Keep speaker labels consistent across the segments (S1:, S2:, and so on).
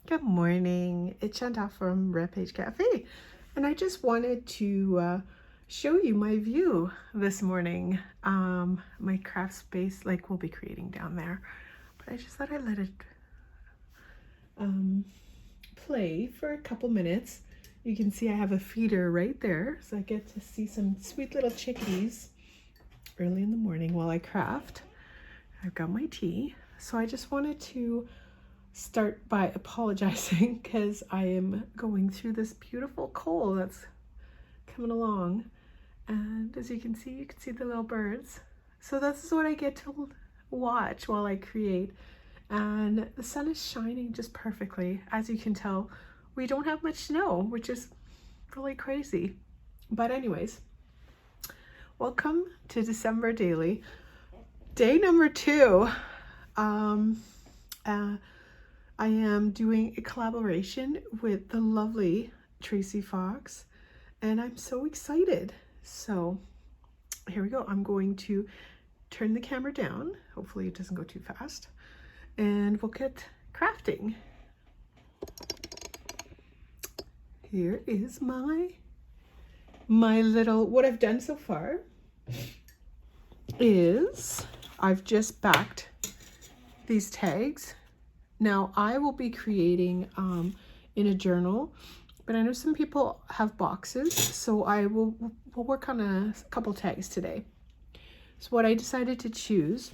S1: Good morning, it's Chantal from Red Page Cafe, and I just wanted to show you my view this morning. My craft space, like we'll be creating down there, but I just thought I'd let it play for a couple minutes. You can see I have a feeder right there, so I get to see some sweet little chickadees early in the morning while I craft. I've got my tea, so I just wanted to start by apologizing because I am going through this beautiful coal that's coming along, and as you can see the little birds. So this is what I get to watch while I create, and the sun is shining just perfectly. As you can tell, we don't have much snow, which is really crazy. But anyways, welcome to December Daily, day number 2. I am doing a collaboration with the lovely Tracy Fox, and I'm so excited. So here we go. I'm going to turn the camera down. Hopefully it doesn't go too fast, and we'll get crafting. Here is my little, what I've done so far is I've just backed these tags. Now I will be creating in a journal, but I know some people have boxes, so we'll work on a couple tags today. So what I decided to choose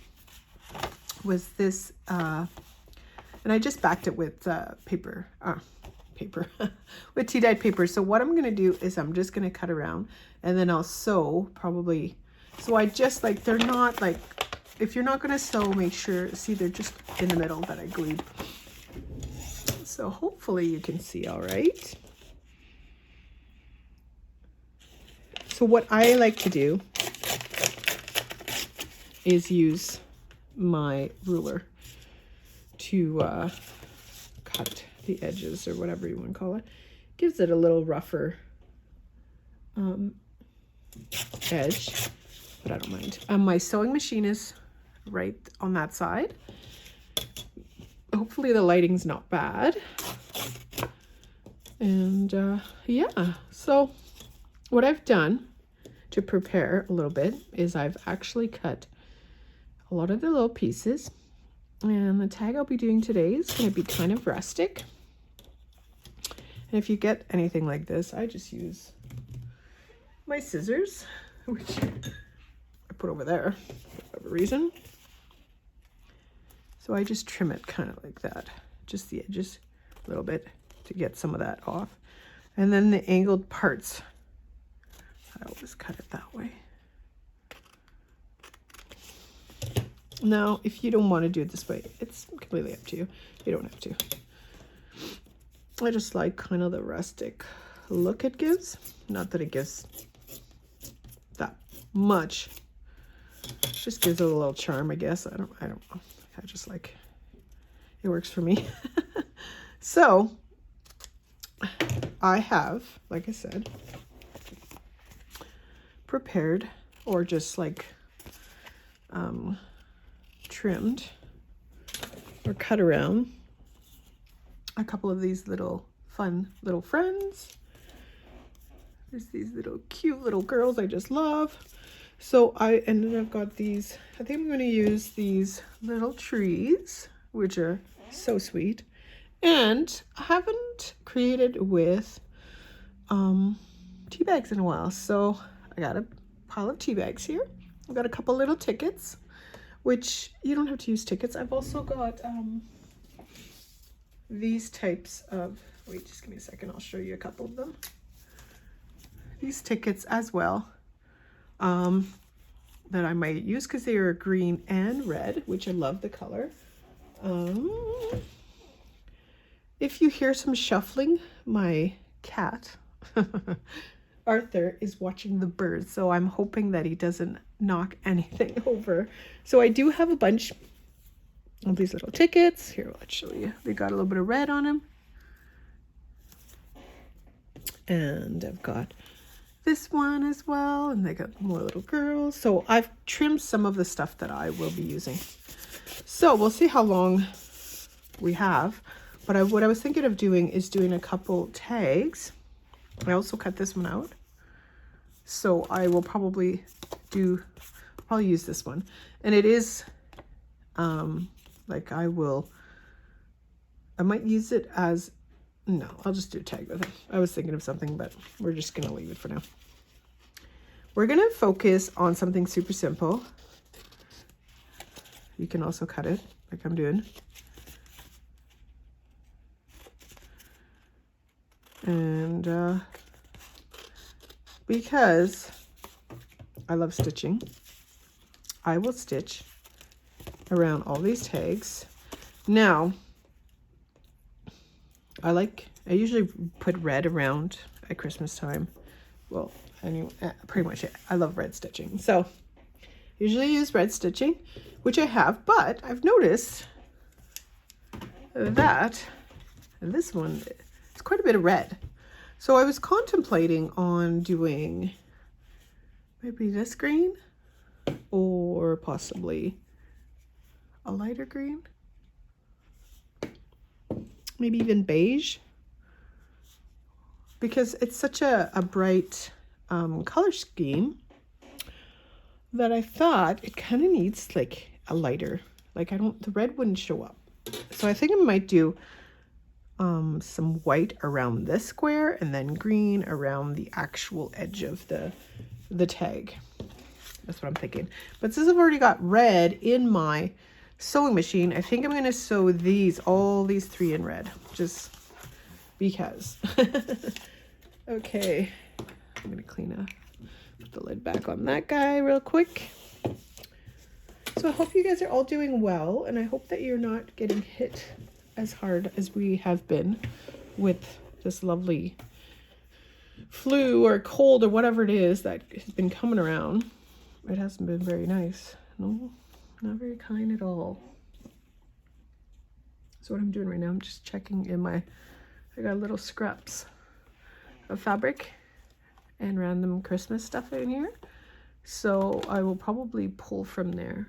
S1: was this, and I just backed it with paper with tea-dyed paper. So what I'm going to do is I'm just going to cut around, and then I'll sew probably. So I just they're not like, if you're not going to sew, make sure, see, they're just in the middle that I glued. So hopefully you can see all right. So what I like to do is use my ruler to cut the edges, or whatever you want to call it. Gives it a little rougher edge, but I don't mind. My sewing machine is right on that side. Hopefully the lighting's not bad. And yeah, so what I've done to prepare a little bit is I've actually cut a lot of the little pieces, and the tag I'll be doing today is going to be kind of rustic. And if you get anything like this, I just use my scissors, which I put over there for whatever reason. So I just trim it kind of like that, just the edges a little bit to get some of that off. And then the angled parts, I always cut it that way. Now, if you don't want to do it this way, it's completely up to you. You don't have to. I just like kind of the rustic look it gives. Not that it gives that much. It just gives it a little charm, I guess. I don't know. I just like, it works for me. So I have, like I said, prepared, or just like trimmed or cut around a couple of these little fun little friends. There's these little cute little girls I just love. So and then I've got these, I think I'm going to use these little trees, which are so sweet. And I haven't created with tea bags in a while. So I got a pile of tea bags here. I've got a couple little tickets, which you don't have to use tickets. I've also got these types of, wait, just give me a second. I'll show you a couple of them. These tickets as well. That I might use because they are green and red, which I love the color. If you hear some shuffling, my cat Arthur is watching the birds, so I'm hoping that he doesn't knock anything over. So I do have a bunch of these little tickets. Here, let's show you. They got a little bit of red on them, and I've got this one as well, and they got more little girls. So I've trimmed some of the stuff that I will be using. So we'll see how long we have. But what I was thinking of doing is doing a couple tags. I also cut this one out. So I will probably use this one. And it is, like I might use it as, no, I'll just do a tag with it. I was thinking of something, but we're just going to leave it for now. We're going to focus on something super simple. You can also cut it like I'm doing. And because I love stitching, I will stitch around all these tags. Now, I usually put red around at Christmas time. Well, anyway, pretty much it. I love red stitching. So, usually use red stitching, which I have, but I've noticed that this one, it's quite a bit of red. So I was contemplating on doing maybe this green or possibly a lighter green, maybe even beige, because it's such a bright color scheme that I thought it kind of needs like a lighter, like the red wouldn't show up. So I think I might do some white around this square and then green around the actual edge of the tag. That's what I'm thinking. But since I've already got red in my sewing machine, I think I'm going to sew all these 3 in red, just because. Okay, I'm going to put the lid back on that guy real quick. So I hope you guys are all doing well, and I hope that you're not getting hit as hard as we have been with this lovely flu or cold or whatever it is that has been coming around. It hasn't been very nice. No, not very kind at all. So what I'm doing right now, I'm just checking I got little scraps of fabric and random Christmas stuff in here. So I will probably pull from there,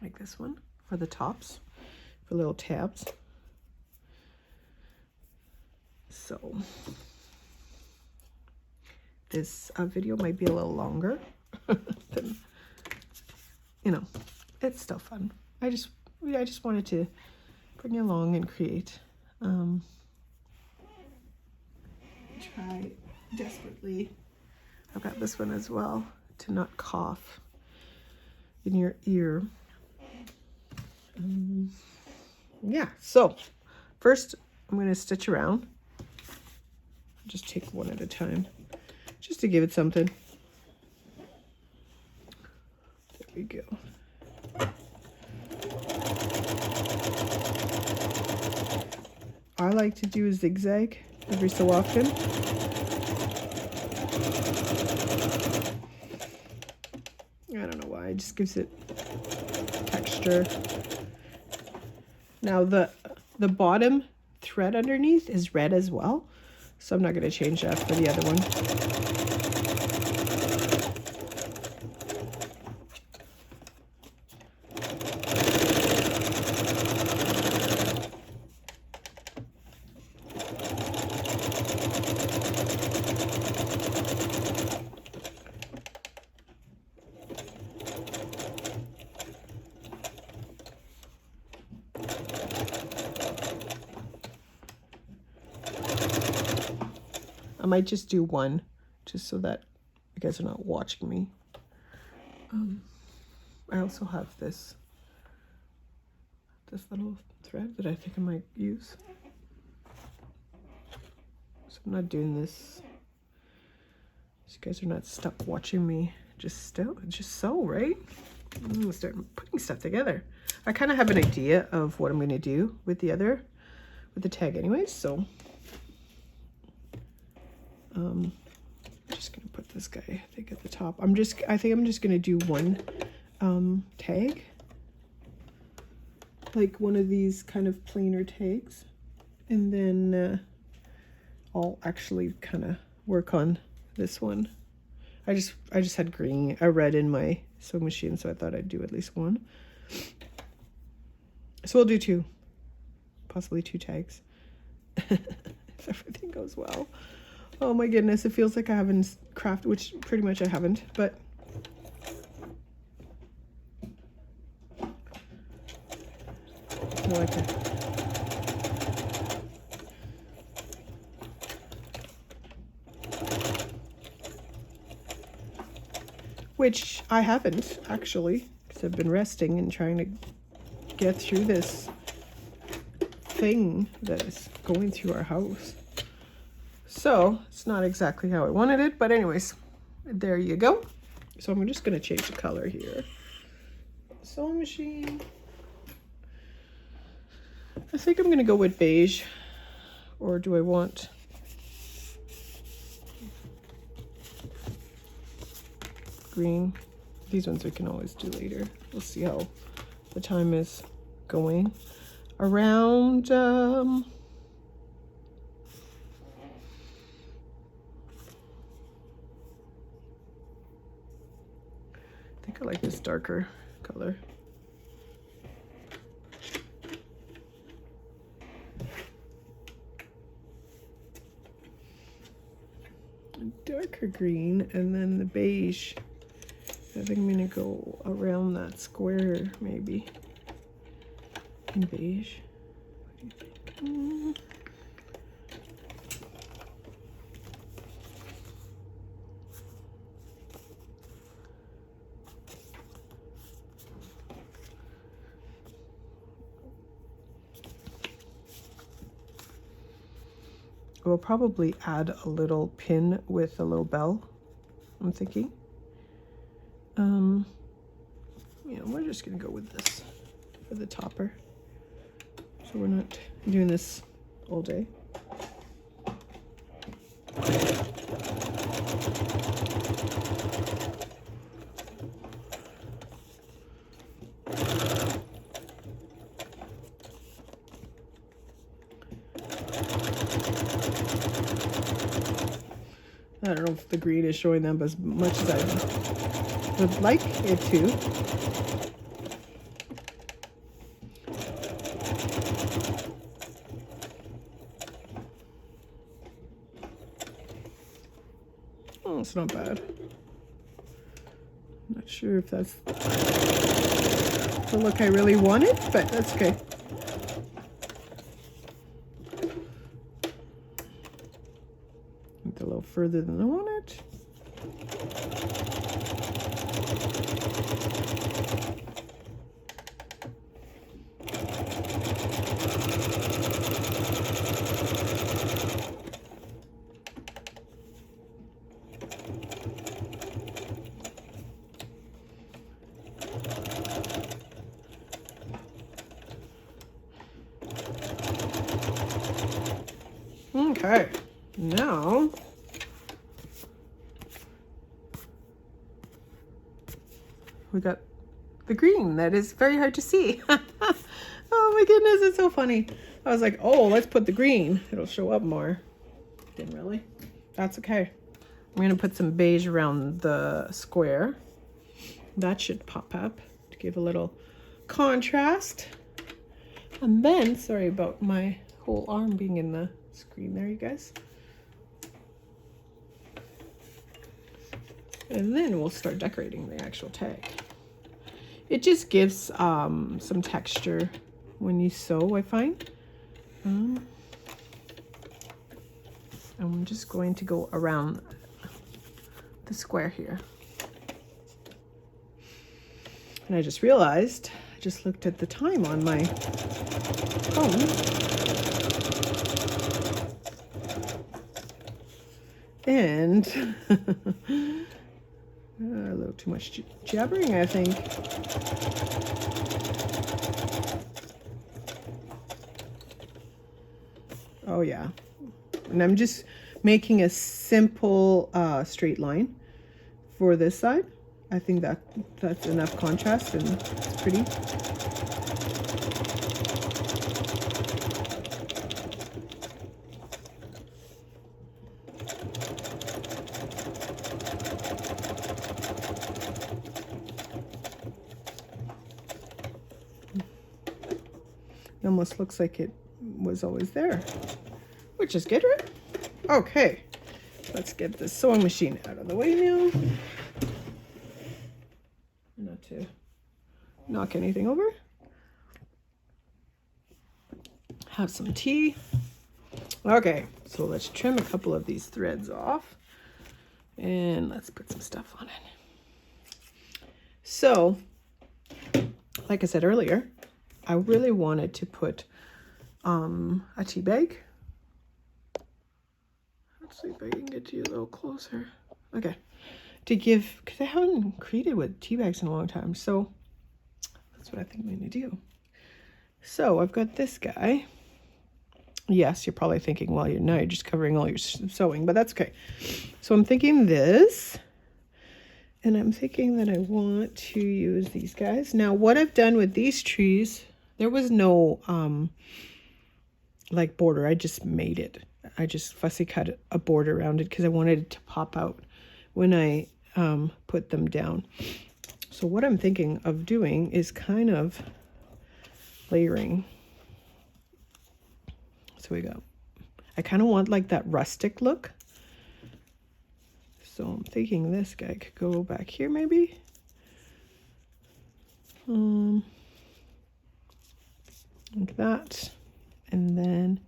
S1: like this one, for the tops, for little tabs. So this video might be a little longer than, it's still fun. I just wanted to bring you along and create. Try desperately. I've got this one as well, to not cough in your ear. Yeah, so first I'm going to stitch around. Just take one at a time, just to give it something. There we go. I like to do a zigzag every so often. I don't know why, it just gives it texture. Now the bottom thread underneath is red as well, so I'm not going to change that for the other one. I might just do one, just so that you guys are not watching me. I also have this little thread that I think I might use. So I'm not doing this, so you guys are not stuck watching me just sew, right? I'm gonna start putting stuff together. I kind of have an idea of what I'm going to do with the tag anyways, so I'm just going to put this guy, I think, at the top. I think I'm just going to do one tag, like one of these kind of plainer tags, and then I'll actually kind of work on this one. I just had red in my sewing machine, so I thought I'd do at least one. So we'll do two, possibly 2 tags. If everything goes well. Oh my goodness, it feels like I haven't crafted, which pretty much I haven't, but more like a, which I haven't actually, because I've been resting and trying to get through this thing that is going through our house. So it's not exactly how I wanted it, but anyways, there you go. So I'm just going to change the color here. Sewing machine. I think I'm going to go with beige, or do I want green? These ones we can always do later. We'll see how the time is going. Around I think I like this darker color. Darker green, and then the beige. I think I'm gonna go around that square maybe in beige. What do you think? We'll probably add a little pin with a little bell, I'm thinking. Yeah, we're just gonna go with this for the topper. So we're not doing this all day. I don't know if the green is showing them as much as I would like it to. Oh, it's not bad. Not sure if that's the look I really wanted, but that's okay. A little further than I want it. Okay, now we got the green that is very hard to see. Oh my goodness, it's so funny. I was like, oh, let's put the green. It'll show up more. Didn't really. That's okay. I'm gonna put some beige around the square. That should pop up to give a little contrast. And then, sorry about my whole arm being in the screen there, you guys. And then we'll start decorating the actual tag. It just gives some texture when you sew, I find. I'm just going to go around the square here. And I just realized, I just looked at the time on my phone. And a little too much jabbering, I think. Oh yeah. And I'm just making a simple straight line for this side. I think that's enough contrast and it's pretty. It almost looks like it was always there, which is good, right? Okay, let's get the sewing machine out of the way now. Not to knock anything over. Have some tea. Okay, so let's trim a couple of these threads off and let's put some stuff on it. So, like I said earlier, I really wanted to put a tea bag. Let's see if I can get to you a little closer. Okay, to give, because I haven't created with tea bags in a long time, so that's what I think I'm going to do. So I've got this guy. Yes, you're probably thinking, well, you're just covering all your sewing, but that's okay. So I'm thinking this, and I'm thinking that I want to use these guys. Now, what I've done with these trees, there was no like border. I just made it. I just fussy cut a border around it because I wanted it to pop out when I put them down. So what I'm thinking of doing is kind of layering. So we go. I kind of want like that rustic look. So I'm thinking this guy could go back here maybe. Like that. And then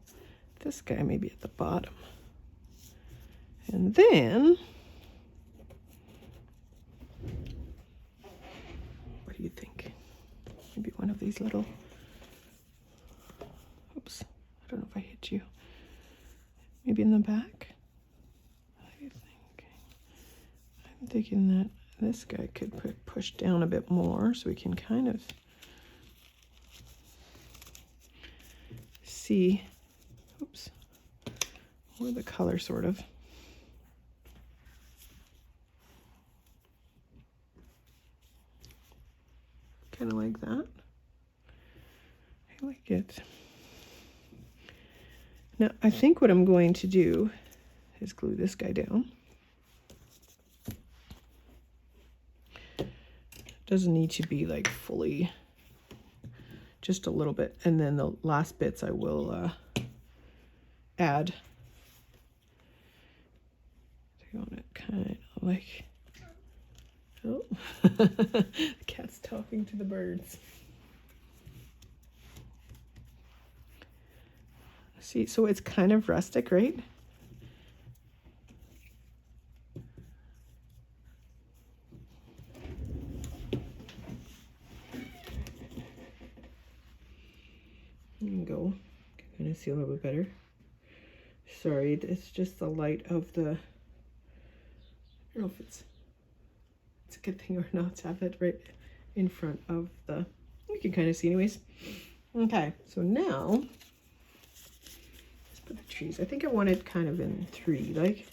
S1: this guy maybe at the bottom. And then, what do you think? Maybe one of these little, oops, I don't know if I hit you. Maybe in the back? What do you think? I'm thinking that this guy could push down a bit more so we can kind of see, oops, more the color sort of. Kind of like that. I like it. Now, I think what I'm going to do is glue this guy down. Doesn't need to be like fully, just a little bit. And then the last bits I will add. I want it kind of like, oh, the cat's talking to the birds. See, so it's kind of rustic, right? There you go. Kind of see a little bit better. Sorry, it's just the light of the, I don't know if it's a good thing or not to have it right in front of the, you can kind of see anyways. Okay, so now let's put the trees. I think I want it kind of in three, like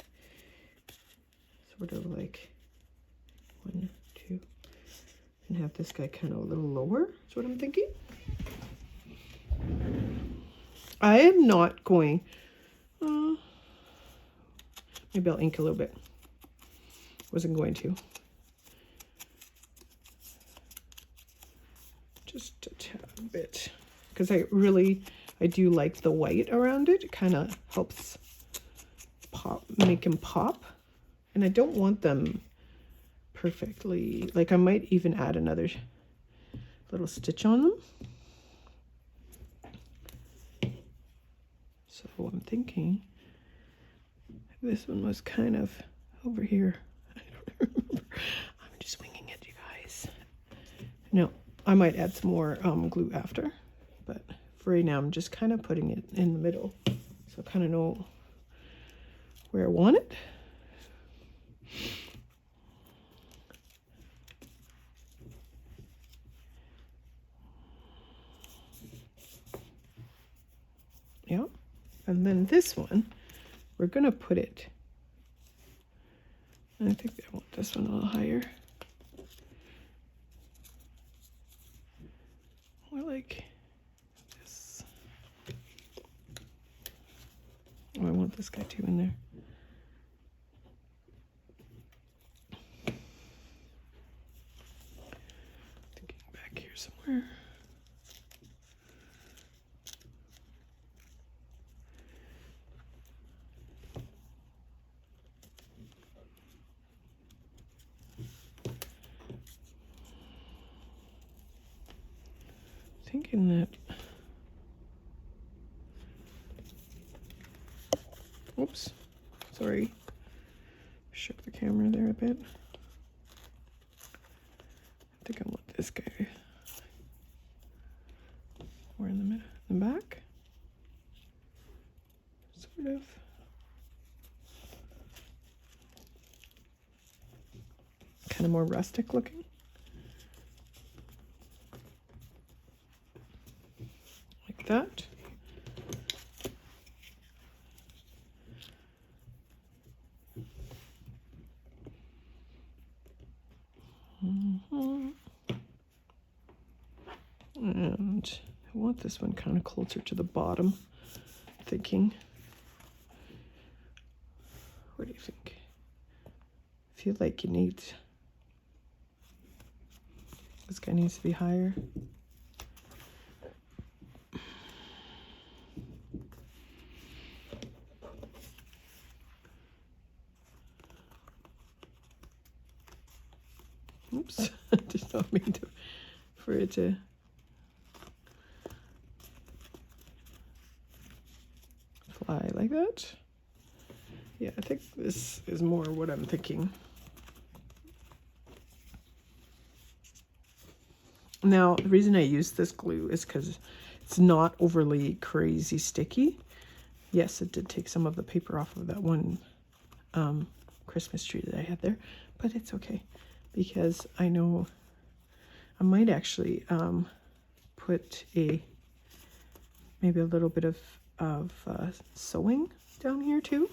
S1: sort of like 1, 2, and have this guy kind of a little lower. That's what I'm thinking. I am not going, maybe I'll ink a little bit. Wasn't going to. Just a tad bit. Because I do like the white around it. It kind of helps pop, make them pop. And I don't want them perfectly, like I might even add another little stitch on them. So I'm thinking this one was kind of over here. I don't remember. I'm just winging it, you guys. No, I might add some more glue after, but for right now I'm just kind of putting it in the middle so I kind of know where I want it. Yeah. And then this one, we're going to put it, I think I want this one a little higher. More like this. Oh, I want this guy too in there. Thinking back here somewhere. thinking that, oops, sorry, shook the camera there a bit. I think I want this guy more in the back, sort of. Kind of more rustic looking. Like that. And I want this one kind of closer to the bottom, thinking. What do you think? I feel like you need, this guy needs to be higher. Oops, I did not mean for it to. Fly like that. Yeah, I think this is more what I'm thinking. Now, the reason I use this glue is because it's not overly crazy sticky. Yes, it did take some of the paper off of that one Christmas tree that I had there, but it's okay because I know I might actually put maybe a little bit of sewing down here too.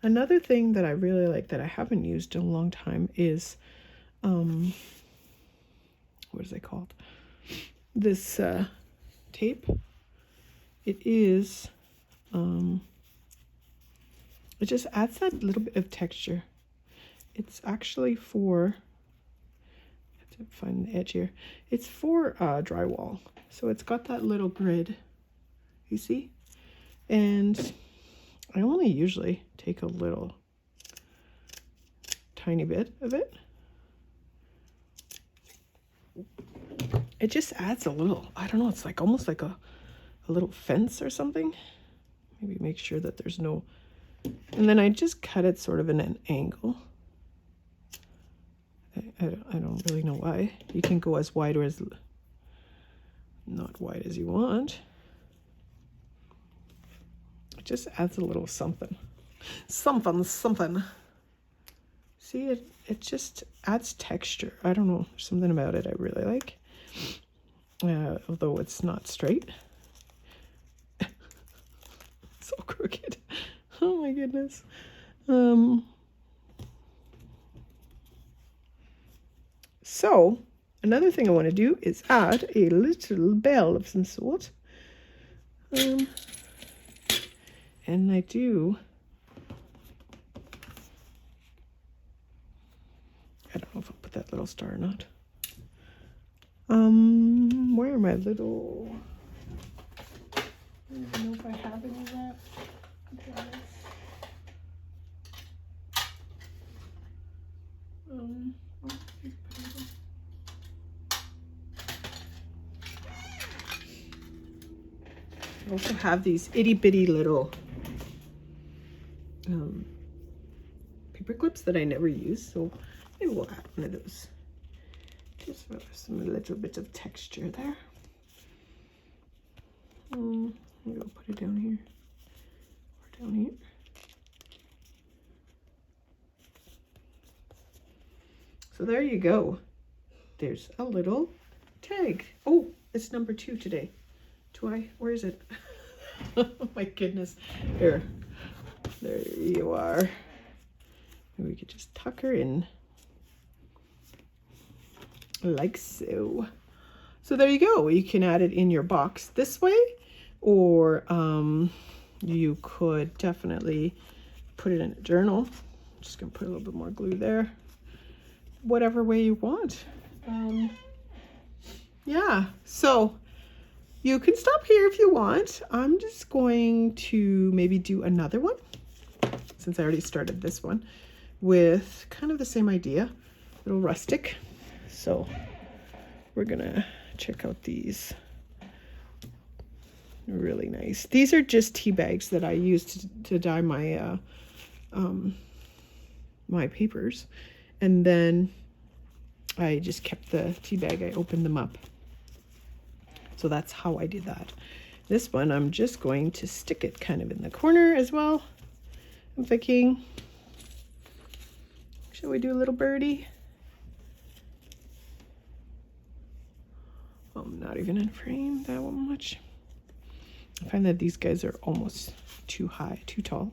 S1: Another thing that I really like that I haven't used in a long time is what is it called? This tape. It is it just adds that little bit of texture. It's actually for, I have to find the edge here. It's for drywall. So it's got that little grid, you see? And I only usually take a little tiny bit of it. It just adds a little, I don't know, it's like almost like a little fence or something. Maybe make sure that there's no, and then I just cut it sort of in an angle. I don't really know why. You can go as wide or as not wide as you want. It just adds a little something. Something. See, it just adds texture. I don't know, there's something about it I really like. Although it's not straight. So crooked. Oh my goodness. So another thing I want to do is add a little bell of some sort. And I do, I don't know if I'll put that little star or not. Where are my little, I don't even know if I have any of that. I also have these itty bitty little paper clips that I never use, so maybe we'll add one of those just for some little bit of texture there. Maybe I'll put it down here or down here. So there you go. There's a little tag. Oh, it's number 2 today. Where is it? Oh my goodness. Here. There you are. Maybe we could just tuck her in. Like so. So there you go. You can add it in your box this way, or you could definitely put it in a journal. I'm just gonna put a little bit more glue there. Whatever way you want. Yeah, so you can stop here if you want. I'm just going to maybe do another one, since I already started this one, with kind of the same idea, a little rustic. So we're gonna check out these. Really nice. These are just tea bags that I use to dye my my papers, and then I just kept the tea bag. I opened them up, so that's how I did that. This one I'm just going to stick it kind of in the corner as well. I'm thinking, shall we do a little birdie? I'm not even in frame that much. I find that these guys are almost too high, too tall,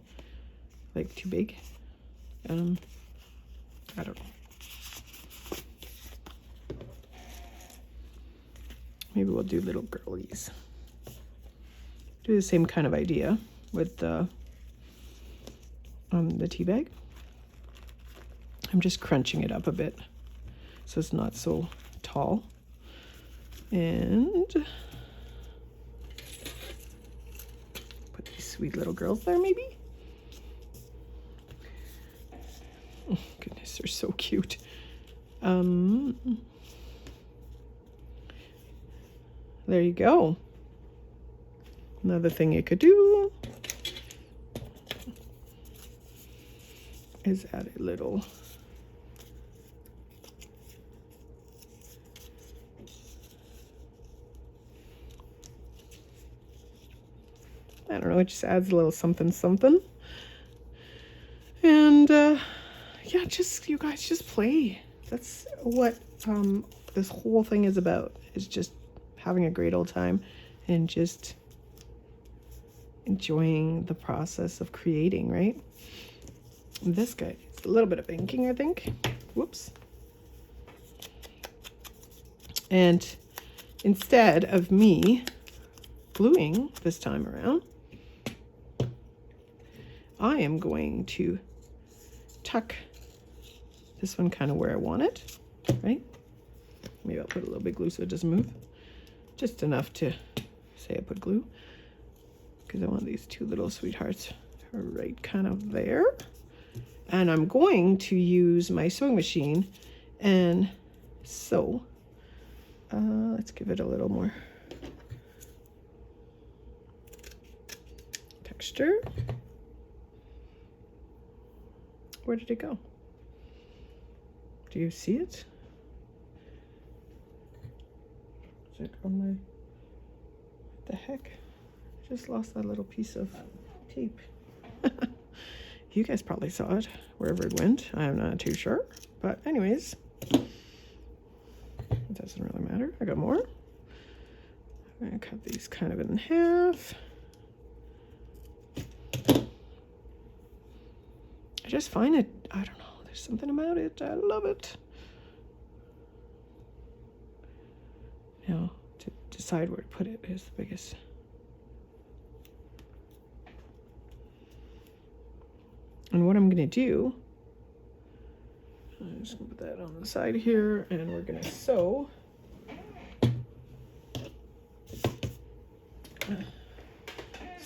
S1: like too big. I don't know. Maybe we'll do little girlies. Do the same kind of idea with the tea bag. I'm just crunching it up a bit so it's not so tall. And put these sweet little girls there, maybe. Oh, goodness, they're so cute. There you go. Another thing you could do is add a little I don't know, it just adds a little something something. And yeah, just you guys just play. That's what this whole thing is about, is just having a great old time and just enjoying the process of creating, right? This guy needs a little bit of inking, I think. Whoops. And instead of me gluing this time around, I am going to tuck this one kind of where I want it, right? Maybe I'll put a little bit of glue so it doesn't move. Just enough to say I put glue, because I want these two little sweethearts right kind of there. And I'm going to use my sewing machine and sew. Let's give it a little more texture. Where did it go? Do you see it? Is it on my... What the heck? I just lost that little piece of tape. You guys probably saw it wherever it went. I'm not too sure. But anyways, it doesn't really matter. I got more. I'm going to cut these kind of in half. I just find it, I don't know, there's something about it. I love it. Now, to decide where to put it is the biggest. And what I'm going to do, I'm just going to put that on the side here, and we're going to sew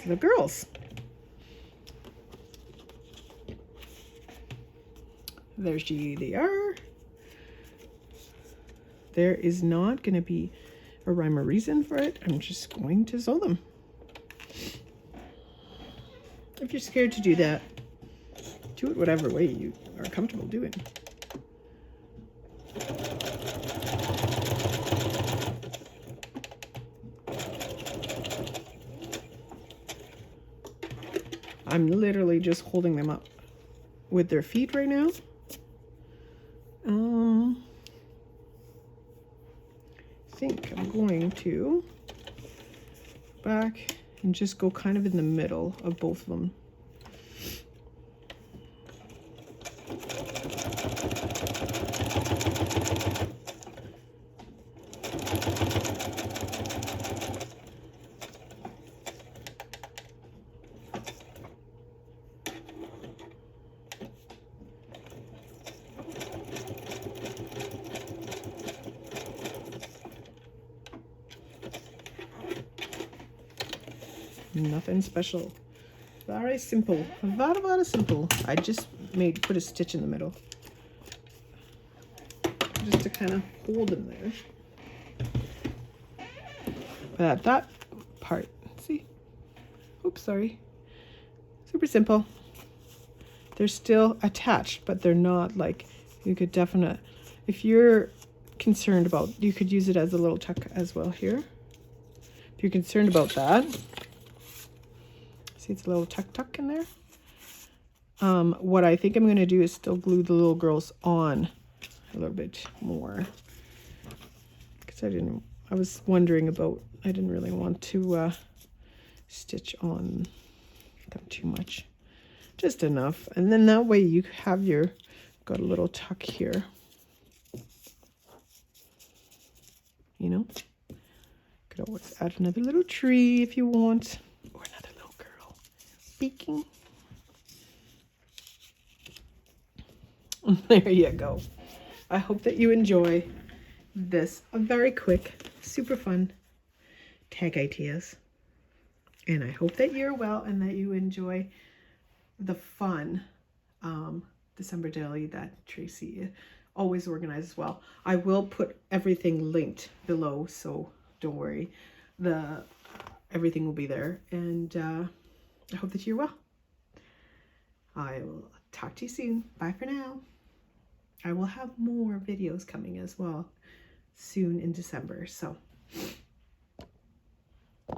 S1: the girls. There they are. There is not going to be a rhyme or reason for it. I'm just going to sew them. If you're scared to do that, do it whatever way you are comfortable doing. I'm literally just holding them up with their feet right now. I think I'm going to back and just go kind of in the middle of both of them. Nothing special. Very simple. Very simple. I just put a stitch in the middle, just to kind of hold them there. But at that part, see, oops, sorry, super simple. They're still attached, but they're not like, you could definitely, if you're concerned about, you could use it as a little tuck as well here. If you're concerned about that, see it's a little tuck in there. What I think I'm going to do is still glue the little girls on a little bit more. Because I was wondering about, I didn't really want to stitch on them too much. Just enough. And then that way you have your, got a little tuck here. You know? Could always add another little tree if you want. Or another little girl speaking. There you go. I hope that you enjoy this. A very quick, super fun tag ideas. And I hope that you're well and that you enjoy the fun December daily that Tracy always organizes well. I will put everything linked below, so don't worry. Everything will be there. And I hope that you're well. I will talk to you soon. Bye for now. I will have more videos coming as well soon in December. So